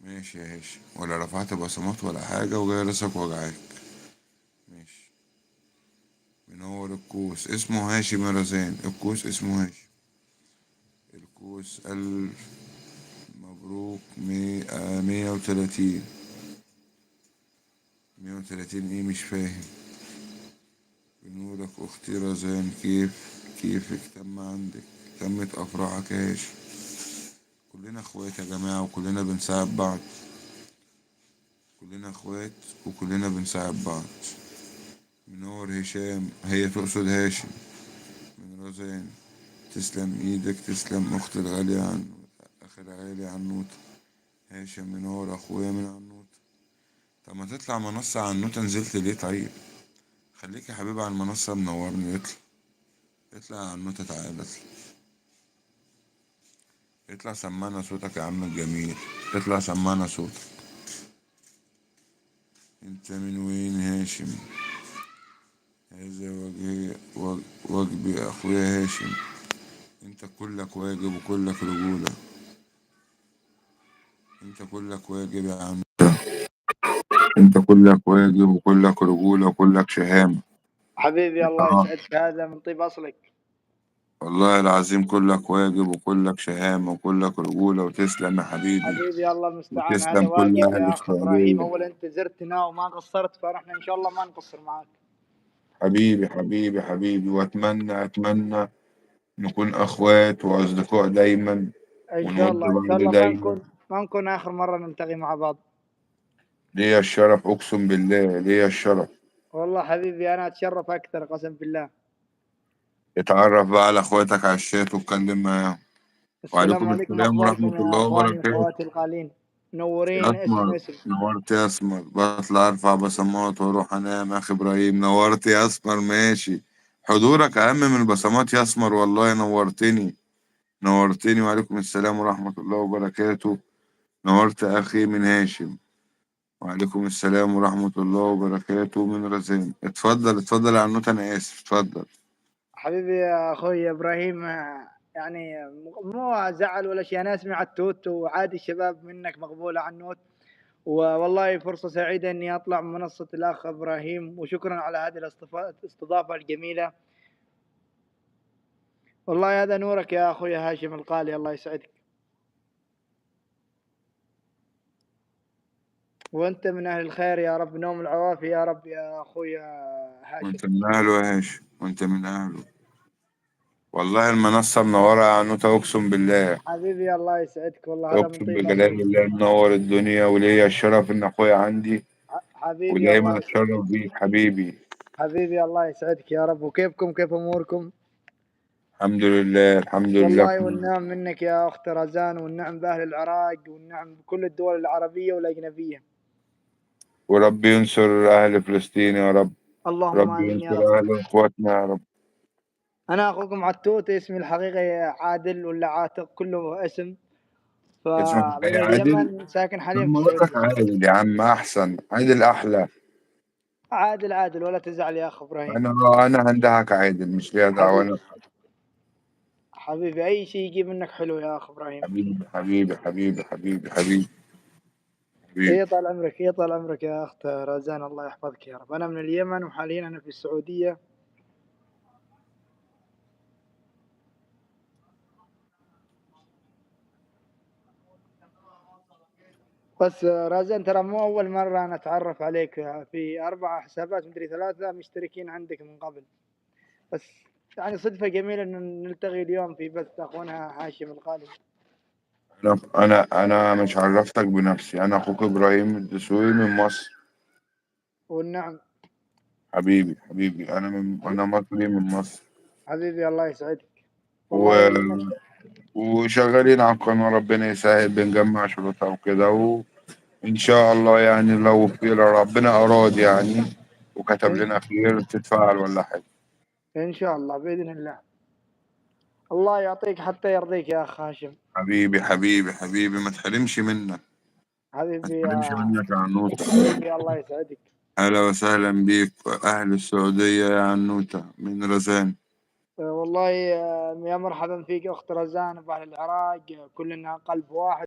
ماشي يا هاشم، ولا رفعت بصمات ولا حاجة وجاي راسك وجعاك. ماشي. منور الكوس اسمه هاشم يا رزان، الكوس اسمه هاشم. الكوس ألف مبروك. 130. 130 ايه مش فاهم. بنورك اختي رزان، كيفك تم عندك؟ تمت افراحك يا هاشم. كلنا اخوات يا جماعة وكلنا بنساعد بعض. كلنا اخوات وكلنا بنساعد بعض. منور هشام، هي تقصد هاشم من رزان. تسلم ايدك، تسلم اختي الغالية عن اخي الغالي عنوت. هاشم منور اخويا من عنوت. طب ما تطلع منصة عنوتة، نزلت ليه طيب؟ خليك يا حبيبي على المنصة منورني، اطلع. اطلع يا عنوتة، تعالى اطلع. اطلع سمعنا صوتك يا عم الجميل. اطلع سمعنا صوتك. انت من وين هاشم؟ هذا واجبي اخويا هاشم. انت كلك واجب وكلك رجولة. انت كلك واجب يا عم. انت كلك واجب وكلك رجولة وكلك شهامة. حبيبي الله يسعدك، هذا من طيب أصلك. والله العظيم كلك واجب وكلك شهامة وكلك رجولة، وتسلم يا حبيبي. حبيبي الله المستعان، هذا وتسلم كل واجب أهل يا أخ إبراهيم. السعودية. أول أنت زرتنا وما قصرت، فنحن إن شاء الله ما نقصر معك. حبيبي حبيبي حبيبي، وأتمنى نكون أخوات وأصدقاء دايما. إن شاء ونود الله إن شاء بعض الله دايما. ما نكون آخر مرة نلتقي مع بعض. ليا الشرف، أقسم بالله ليا الشرف. والله حبيبي أنا أتشرف أكثر قسم بالله. اتعرف بقى على اخواتك على الشات واتكلم معاهم. السلام وعليكم عليكم، السلام أخباركم ورحمة يا الله أخواني وبركاته. وأخواتي الغالين؟ يا منورين اسم اسمر، اسم. نورت يا اسمر، بطلع ارفع بصمات واروح انام يا اخي ابراهيم. نورت يا اسمر، ماشي. حضورك اهم من البصمات يا اسمر، والله نورتني. نورتني، وعليكم السلام ورحمة الله وبركاته. نورت اخي من هاشم. وعليكم السلام ورحمة الله وبركاته من رزان. اتفضل اتفضل يا عنوت، انا اسف، اتفضل. حبيبي يا أخوي إبراهيم، يعني مو زعل ولا شيء، أنا أسمع التوت وعادي، الشباب منك مقبولة عنوت. والله فرصة سعيدة إني أطلع من منصة الأخ إبراهيم، وشكرا على هذه الاستضافة الجميلة. والله هذا نورك يا أخوي هاشم القالي، الله يسعدك. وأنت من أهل الخير يا رب، نوم العوافي يا رب يا أخوي هاشم. وانت من اهله يا هاشم، وانت من اهله. والله المنصة منورة يا عنوتة، أقسم بالله. حبيبي الله يسعدك، والله هذا من أقسم طيب بجلال أصلك. الله منور الدنيا، وليا الشرف إن أخويا عندي. حبيبي الله ودايما يسعدك. أتشرف بيك حبيبي. حبيبي الله يسعدك يا رب. وكيفكم، كيف أموركم؟ الحمد لله الحمد لله والله كله. والنعم منك يا أخت رزان، والنعم بأهل العراق، والنعم بكل الدول العربية والأجنبية. وربي ينصر أهل فلسطين يا رب. اللهم ربي آمين يا رب. ينصر أهل إخواتنا يا رب. أنا أخوكم عتوت، اسمي الحقيقي عادل ولا عاتق، كله اسم. اسمك فمن إيه، عادل؟ اليمن، ساكن حاليا في لما أقول لك السعودية. عادل يا عم أحسن، عادل أحلى. عادل عادل، ولا تزعل يا أخ إبراهيم. أنا هندهك عادل، مش ليا دعوة حبيبي. أنا. حبيبي أي شيء يجي منك حلو يا أخ إبراهيم. حبيبي حبيبي حبيبي حبيبي حبيبي حبيبي. يطال عمرك يطال عمرك يا أخت رزان، الله يحفظك يا رب. أنا من اليمن وحاليا أنا في السعودية. بس رازان ترى مو أول مرة أنا أتعرف عليك، في 4 حسابات مدري 3 مشتركين عندك من قبل. بس يعني صدفة جميلة إن نلتقي اليوم في بث أخونا هاشم الغالي. أنا مش عرفتك بنفسي، أنا أخوك إبراهيم الدسوقي من مصر. والنعم. حبيبي حبيبي، أنا مصري من مصر. حبيبي الله يسعدك. و... والله وإنك. وشغالين على القناة، ربنا يسهل بنجمع شروطها وكده. وإن شاء الله يعني لو خير ربنا أراد يعني وكتب إن لنا خير تتفاعل ولا حاجة. إن شاء الله بإذن الله. الله يعطيك حتى يرضيك يا أخ هاشم. حبيبي حبيبي حبيبي، ما تحرمش منك. ما حبيبي تحرمش منك يا عنوتة. حبيبي الله يسعدك. أهلا وسهلا بيك أهل السعودية يا عنوتة من رزان. والله يا مرحبا فيك أخت رزان، وبأهل العراق كلنا قلب واحد.